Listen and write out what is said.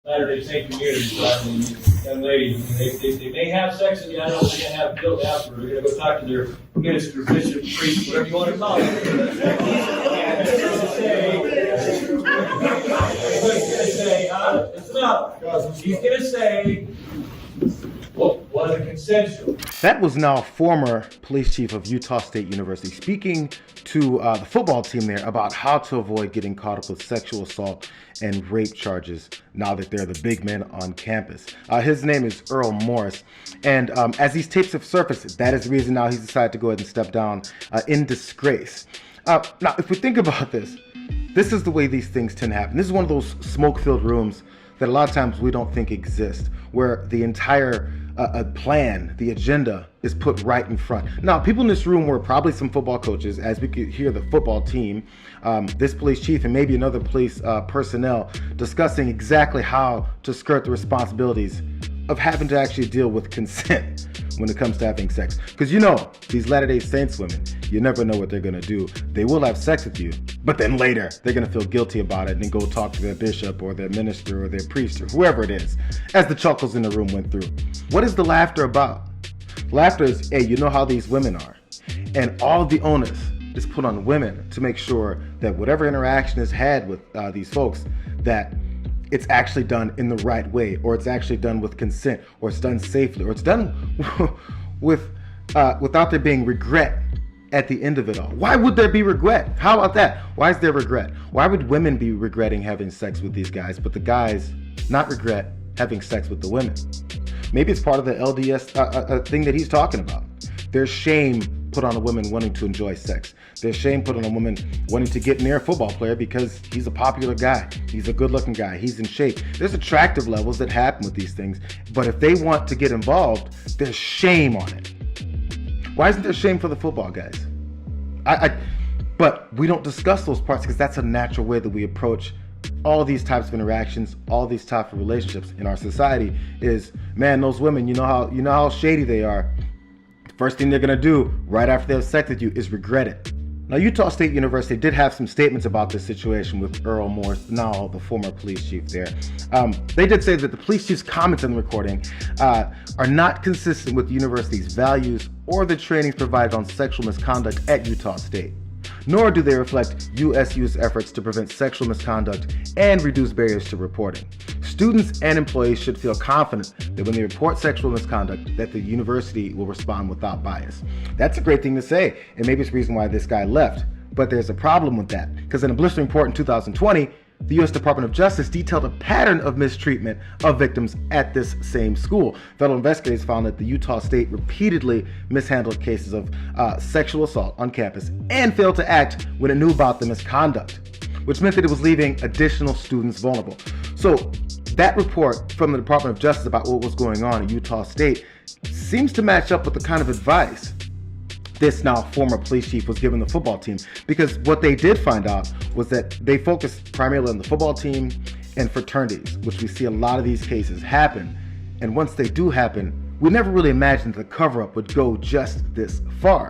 Latter-day Saint community, young ladies, they may have sex and I know they're going to have guilt afterward. They're going to go talk to their minister, bishop, priest, whatever you want to call it. He's going to say, it's enough. He's going to say, well, was it consensual? That was now former police chief of Utah State University speaking to the football team there about how to avoid getting caught up with sexual assault and rape charges now that they're the big men on campus. His name is Earl Morris. And as these tapes have surfaced, that is the reason now he's decided to go ahead and step down in disgrace. Now, if we think about this, this is the way these things tend to happen. This is one of those smoke-filled rooms that a lot of times we don't think exist, where the entire plan, the agenda is put right in front. Now, people in this room were probably some football coaches, as we could hear the football team, this police chief and maybe another police personnel discussing exactly how to skirt the responsibilities of having to actually deal with consent when it comes to having sex. Because you know, these Latter-day Saints women, you never know what they're gonna do. They will have sex with you, but then later they're gonna feel guilty about it and then go talk to their bishop or their minister or their priest or whoever it is, as the chuckles in the room went through. What is the laughter about? Laughter is, hey, you know how these women are. And all the onus is put on women to make sure that whatever interaction is had with these folks, that it's actually done in the right way, or it's actually done with consent, or it's done safely, or it's done without there being regret at the end of it all. Why would there be regret? How about that? Why is there regret? Why would women be regretting having sex with these guys, but the guys not regret having sex with the women? Maybe it's part of the LDS thing that he's talking about. There's shame put on a woman wanting to enjoy sex. There's shame put on a woman wanting to get near a football player because he's a popular guy. He's a good-looking guy. He's in shape. There's attractive levels that happen with these things. But if they want to get involved, there's shame on it. Why isn't there shame for the football guys? But we don't discuss those parts because that's a natural way that we approach all these types of interactions, all these types of relationships in our society. Is, man, those women, you know how shady they are. First thing they're gonna do right after they have sex with you is regret it. Now, Utah State University did have some statements about this situation with Earl Morris, now the former police chief there. They did say that the police chief's comments in the recording are not consistent with the university's values or the trainings provided on sexual misconduct at Utah State, nor do they reflect USU's efforts to prevent sexual misconduct and reduce barriers to reporting. Students and employees should feel confident that when they report sexual misconduct, that the university will respond without bias. That's a great thing to say, and maybe it's the reason why this guy left. But there's a problem with that, because in a blistering report in 2020, the U.S. Department of Justice detailed a pattern of mistreatment of victims at this same school. Federal investigators found that the Utah State repeatedly mishandled cases of sexual assault on campus and failed to act when it knew about the misconduct, which meant that it was leaving additional students vulnerable. So that report from the Department of Justice about what was going on at Utah State seems to match up with the kind of advice this now former police chief was giving the football team, because what they did find out was that they focused primarily on the football team and fraternities, which we see a lot of these cases happen. And once they do happen, we never really imagined the cover-up would go just this far.